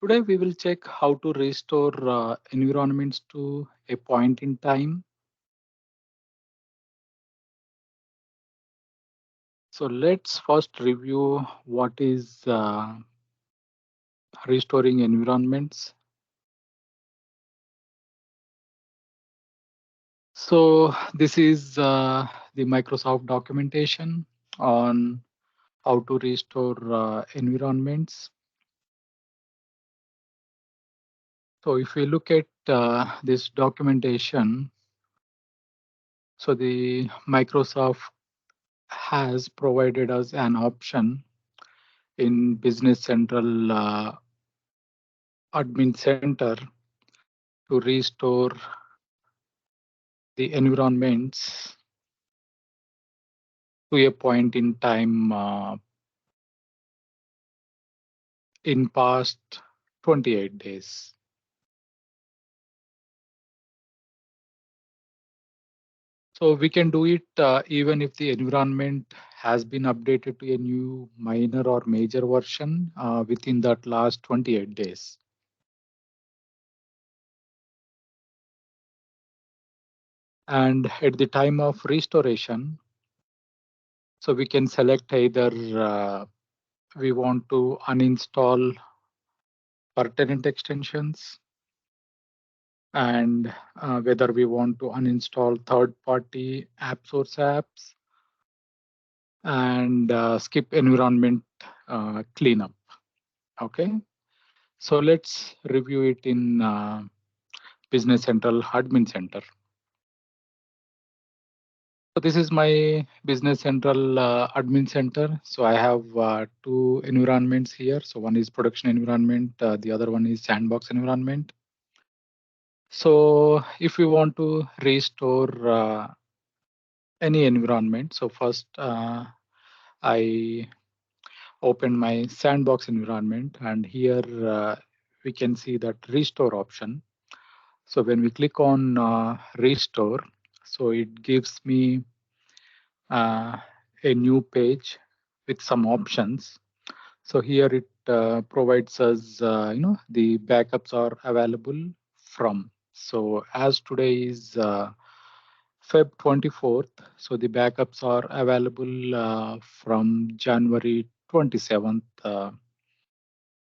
Today we will check how to restore environments to a point in time. So let's first review what is restoring environments. So this is the Microsoft documentation on how to restore environments. So if we look at this documentation, so the Microsoft has provided us an option in Business Central Admin Center to restore the environments to a point in time in past 28 days. So we can do it even if the environment has been updated to a new minor or major version within that last 28 days. And at the time of restoration, so we can select either we want to uninstall pertinent extensions and whether we want to uninstall third-party app source apps and skip environment cleanup. Okay, so let's review it in Business Central Admin Center. So this is my Business Central Admin Center. So I have two environments here. So one is production environment, the other one is sandbox environment. So if we want to restore any environment, so first I open my sandbox environment, and here we can see that restore option. So when we click on restore, so it gives me a new page with some options. So here it provides us, the backups are available from. So as today is Feb 24th, so the backups are available from January 27th,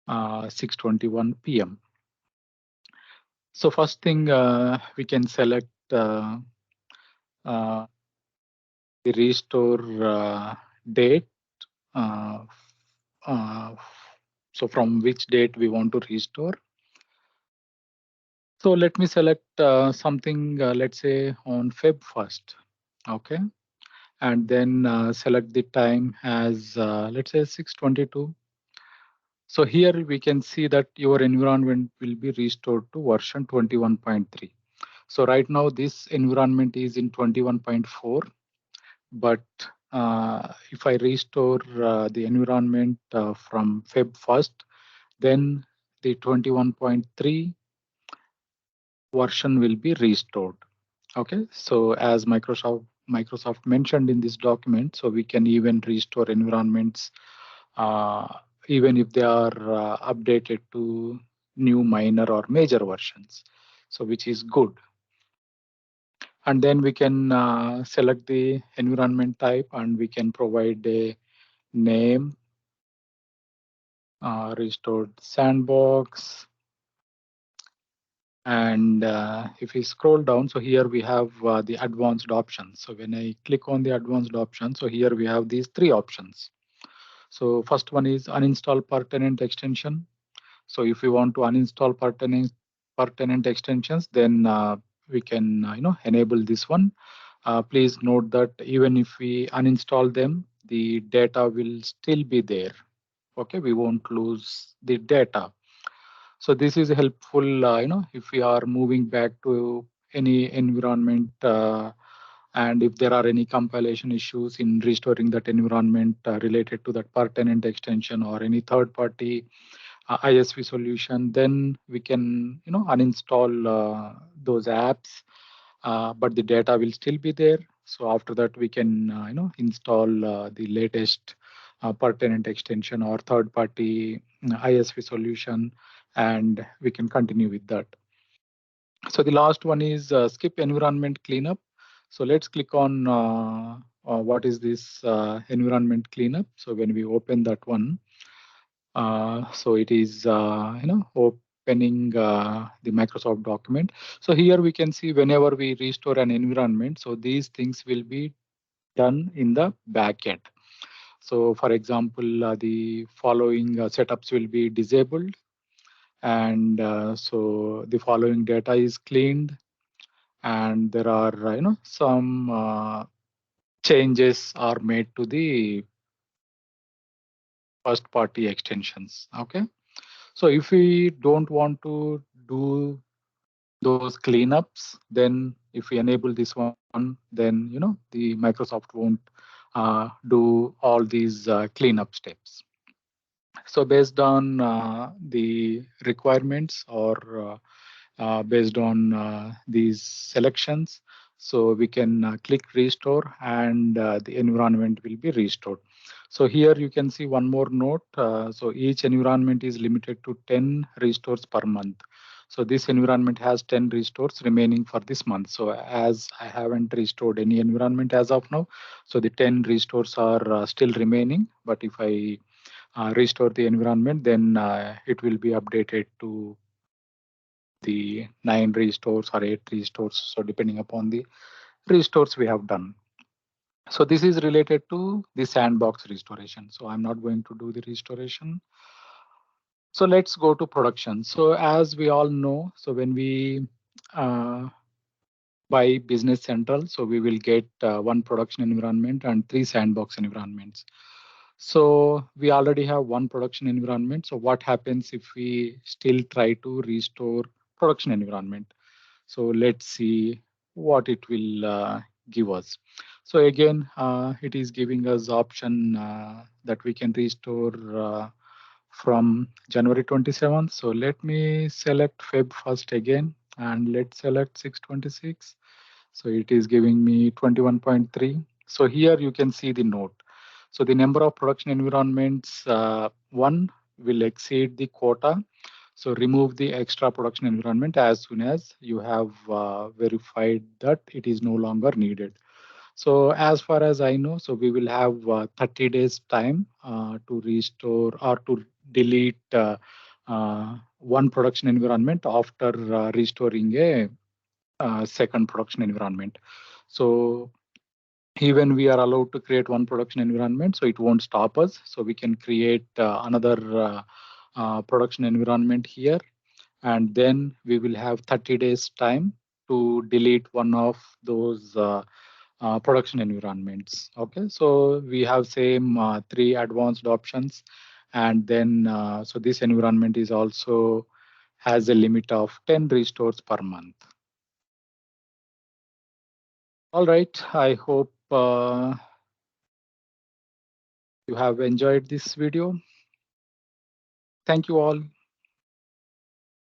6:21 p.m. So first thing we can select uh, the restore date. Uh, uh, so from which date we want to restore. So let me select something, let's say on Feb 1st. Okay. And then select the time as, let's say 6:22. So here we can see that your environment will be restored to version 21.3. So right now this environment is in 21.4, but if I restore the environment from Feb 1st, then the 21.3 version will be restored. Okay, so as Microsoft mentioned in this document, so we can even restore environments uh, even if they are updated to new minor or major versions, so which is good. And then we can select the environment type, and we can provide a name, restored sandbox. And if we scroll down, so here we have the advanced options. So when I click on the advanced option, so here we have these three options. So first one is uninstall pertinent extension. So if we want to uninstall pertinent extensions, then we can enable this one. Please note that even if we uninstall them, the data will still be there. Okay, we won't lose the data. So this is helpful, if we are moving back to any environment, and if there are any compilation issues in restoring that environment related to that pertinent extension or any third-party ISV solution, then we can, uninstall those apps, but the data will still be there. So after that, we can, install the latest pertinent extension or third-party ISV solution, and we can continue with that. So the last one is skip environment cleanup. So let's click on what is this environment cleanup. So when we open that one, so it is opening the Microsoft document. So here we can see whenever we restore an environment, so these things will be done in the backend. So for example, the following setups will be disabled, and so the following data is cleaned, and there are some changes are made to the first party extensions. Okay, so if we don't want to do those cleanups, then if we enable this one, then the Microsoft won't do all these cleanup steps. So based on the requirements, or based on these selections, so we can click restore, and the environment will be restored. So here you can see one more note. So each environment is limited to 10 restores per month. So this environment has 10 restores remaining for this month. So as I haven't restored any environment as of now, so the 10 restores are still remaining. But if I restore the environment, then it will be updated to the 9 restores or 8 restores. So depending upon the restores we have done. So this is related to the sandbox restoration. So I'm not going to do the restoration. So let's go to production. So as we all know, so when we buy Business Central, so we will get one production environment and 3 sandbox environments. So we already have one production environment. So what happens if we still try to restore production environment? So let's see what it will give us. So again, it is giving us option that we can restore from January 27th. So let me select Feb 1st again, and let's select 626. So it is giving me 21.3. So here you can see the note. So the number of production environments, one will exceed the quota. So remove the extra production environment as soon as you have verified that it is no longer needed. So as far as I know, so we will have 30 days time to restore or to delete one production environment after restoring a second production environment. So even we are allowed to create one production environment, so it won't stop us. So we can create another production environment here, and then we will have 30 days time to delete one of those production environments. Okay, so we have same 3 advanced options, and then so this environment is also has a limit of 10 restores per month. All right, I hope you have enjoyed this video. Thank you all.